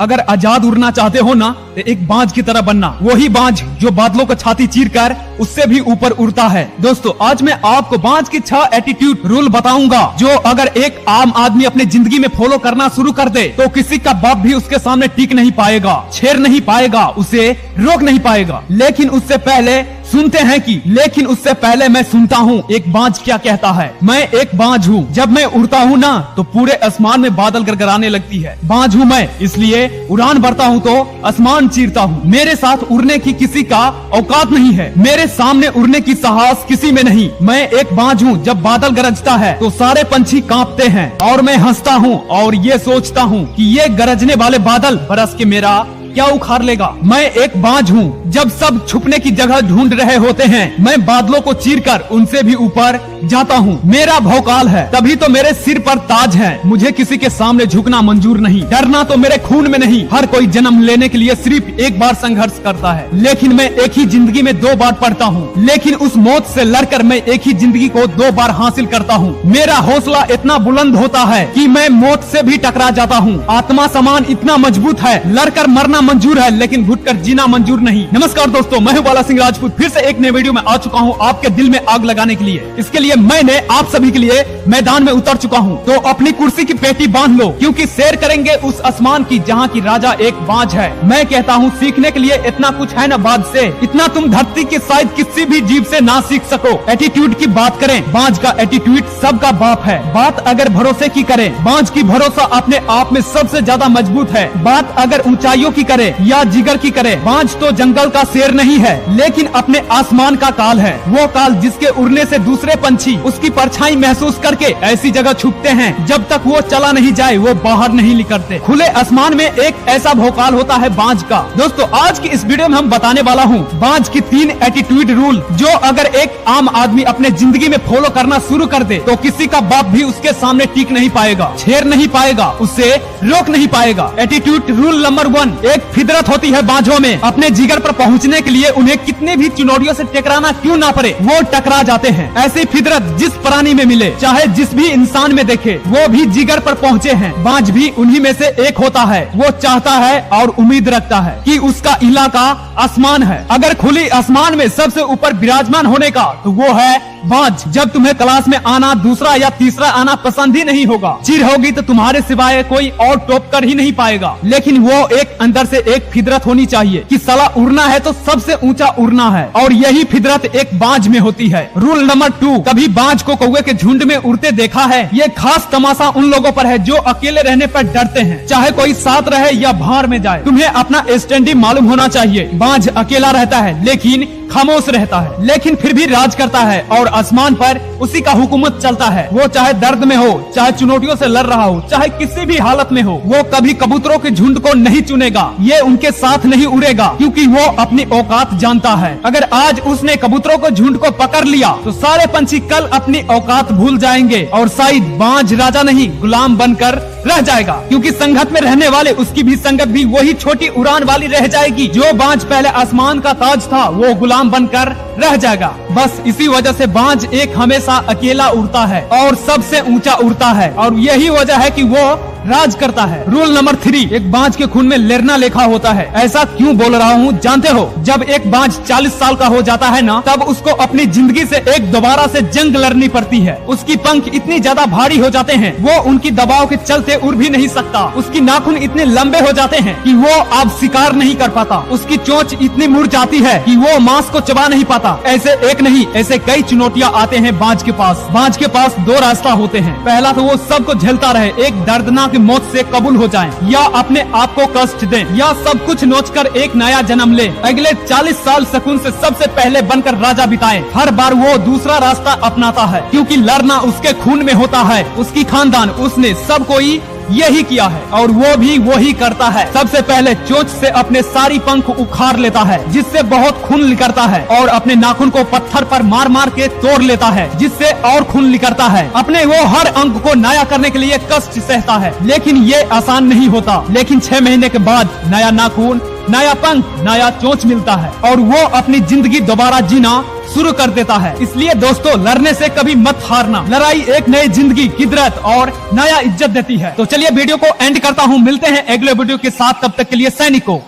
अगर आजाद उड़ना चाहते हो ना तो एक बाज की तरह बनना, वही बाज जो बादलों को छाती चीर कर उससे भी ऊपर उड़ता है। दोस्तों आज मैं आपको बाज की 6 एटीट्यूड रूल बताऊंगा जो अगर एक आम आदमी अपनी जिंदगी में फॉलो करना शुरू कर दे तो किसी का बाप भी उसके सामने टिक नहीं पाएगा, छेड़ नहीं पाएगा, उसे रोक नहीं पाएगा। लेकिन उससे पहले मैं सुनता हूँ एक बाज क्या कहता है। मैं एक बाज हूँ, जब मैं उड़ता हूँ ना तो पूरे आसमान में बादल गड़गड़ाने लगती है। बाज हूँ मैं, इसलिए उड़ान भरता हूँ तो आसमान चीरता हूँ। मेरे साथ उड़ने की किसी का औकात नहीं है, मेरे सामने उड़ने की साहस किसी में नहीं। मैं एक बाज हूँ, जब बादल गरजता है तो सारे पंछी कांपते हैं और मैं हंसता हूँ और ये सोचता हूँ कि ये गरजने वाले बादल बरस के मेरा क्या उखाड़ लेगा। मैं एक बाज हूँ, जब सब छुपने की जगह ढूंढ रहे होते हैं मैं बादलों को चीरकर उनसे भी ऊपर जाता हूँ। मेरा भौकाल है, तभी तो मेरे सिर पर ताज है। मुझे किसी के सामने झुकना मंजूर नहीं, डरना तो मेरे खून में नहीं। हर कोई जन्म लेने के लिए सिर्फ एक बार संघर्ष करता है, लेकिन मैं एक ही जिंदगी में 2 बार पढ़ता हूँ। लेकिन उस मौत से लड़कर मैं एक ही जिंदगी को 2 बार हासिल करता हूँ। मेरा हौसला इतना बुलंद होता है कि मैं मौत से भी टकरा जाता हूँ। आत्मा समान इतना मजबूत है, लड़कर मरना मंजूर है लेकिन घुटकर जीना मंजूर नहीं। नमस्कार दोस्तों, मैं हूं बाला सिंह राजपूत, फिर से एक नए वीडियो में आ चुका हूं आपके दिल में आग लगाने के लिए। इसके लिए मैंने आप सभी के लिए मैदान में उतर चुका हूं, तो अपनी कुर्सी की पेटी बांध लो क्योंकि सैर करेंगे उस आसमान की जहां की राजा एक बाज है। मैं कहता हूं सीखने के लिए इतना कुछ है ना बाज से, इतना तुम धरती के शायद किसी भी जीव से ना सीख सको। एटीट्यूड की बात करें, बाज का एटीट्यूड सबका बाप है। बात अगर भरोसे की करें, बाज की भरोसा अपने आप में सबसे ज्यादा मजबूत है। बात अगर ऊंचाइयों की करे या जिगर की करे, बाज तो जंगल का शेर नहीं है लेकिन अपने आसमान का काल है। वो काल जिसके उड़ने से दूसरे पंछी उसकी परछाई महसूस करके ऐसी जगह छुपते हैं जब तक वो चला नहीं जाए वो बाहर नहीं निकलते। खुले आसमान में एक ऐसा भौकाल होता है बाज का। दोस्तों आज की इस वीडियो में हम बताने वाला हूँ बाज की 3 एटीट्यूड रूल जो अगर एक आम आदमी अपने जिंदगी में फॉलो करना शुरू कर दे तो किसी का बाप भी उसके सामने टिक नहीं पाएगा, छेड़ नहीं पाएगा, उसे रोक नहीं पाएगा। एटीट्यूड रूल नंबर 1, एक फितरत होती है बाजों में। अपने जिगर पर पहुंचने के लिए उन्हें कितने भी चुनौतियों से टकराना क्यों ना पड़े वो टकरा जाते हैं। ऐसी फितरत जिस प्राणी में मिले, चाहे जिस भी इंसान में देखे, वो भी जिगर पर पहुंचे हैं। बाज भी उन्हीं में से एक होता है। वो चाहता है और उम्मीद रखता है कि उसका इलाका आसमान है। अगर खुली आसमान में सबसे ऊपर विराजमान होने का तो वो है बाज। जब तुम्हें क्लास में आना दूसरा या तीसरा आना पसंद ही नहीं होगा, चिढ़ होगी तो तुम्हारे सिवाय कोई और टॉप कर ही नहीं पाएगा। लेकिन वो एक अंदर से एक फितरत होनी चाहिए कि साला उड़ना है तो सबसे ऊंचा उड़ना है, और यही फितरत एक बाज में होती है। रूल नंबर 2, कभी बाज को कौवे के झुंड में उड़ते देखा है? ये खास तमाशा उन लोगों पर है जो अकेले रहने पर डरते हैं, चाहे कोई साथ रहे या भाड़ में जाए। तुम्हें अपना स्टैंडी मालूम होना चाहिए। बाज अकेला रहता है लेकिन खामोश रहता है, लेकिन फिर भी राज करता है और आसमान पर उसी का हुकूमत चलता है। वो चाहे दर्द में हो, चाहे चुनौतियों से लड़ रहा हो, चाहे किसी भी हालत में हो, वो कभी कबूतरों के झुंड को नहीं चुनेगा, ये उनके साथ नहीं उड़ेगा क्योंकि वो अपनी औकात जानता है। अगर आज उसने कबूतरों को झुंड को पकड़ लिया तो सारे पंछी कल अपनी औकात भूल जाएंगे और शायद बाज राजा नहीं गुलाम बनकर रह जाएगा, क्योंकि संगत में रहने वाले उसकी भी संगत भी वही छोटी उड़ान वाली रह जाएगी। जो बाज पहले आसमान का ताज था वो गुलाम बनकर रह जाएगा। बस इसी वजह से बाज एक हमेशा अकेला उड़ता है और सबसे ऊंचा उड़ता है, और यही वजह है कि वो राज करता है। रूल नंबर 3, एक बाज के खून में लेरना लिखा होता है। ऐसा क्यों बोल रहा हूँ जानते हो? जब एक बाज 40 साल का हो जाता है ना, तब उसको अपनी जिंदगी से एक दोबारा से जंग लड़नी पड़ती है। उसकी पंख इतनी ज्यादा भारी हो जाते हैं वो उनकी दबाव के चलते उड़ भी नहीं सकता। उसकी नाखून इतने लंबे हो जाते हैं कि वो अब शिकार नहीं कर पाता। उसकी चोंच इतनी मुड़ जाती है कि वो मांस को चबा नहीं पाता। ऐसे एक नहीं, ऐसे कई चुनौतियाँ आते हैं बाज के पास। बाज के पास 2 रास्ता होते हैं। पहला तो वो सबको झेलता रहे, एक दर्दनाक मौत से कबूल हो जाएं, या अपने आप को कष्ट दें, या सब कुछ नोचकर एक नया जन्म ले। अगले 40 साल सुकून से सबसे पहले बनकर राजा बिताएं। हर बार वो दूसरा रास्ता अपनाता है क्योंकि लड़ना उसके खून में होता है। उसकी खानदान, उसने सब कोई यही किया है और वो भी वही करता है। सबसे पहले चोंच से अपने सारी पंख उखाड़ लेता है जिससे बहुत खून निकलता है, और अपने नाखून को पत्थर पर मार मार के तोड़ लेता है जिससे और खून निकलता है। अपने वो हर अंग को नया करने के लिए कष्ट सहता है, लेकिन ये आसान नहीं होता। लेकिन 6 महीने के बाद नया नाखून नया पंख, नया चोंच मिलता है और वो अपनी जिंदगी दोबारा जीना शुरू कर देता है। इसलिए दोस्तों, लड़ने से कभी मत हारना। लड़ाई एक नई जिंदगी, किदरत और नया इज्जत देती है। तो चलिए वीडियो को एंड करता हूँ। मिलते हैं अगले वीडियो के साथ, तब तक के लिए सैनिकों।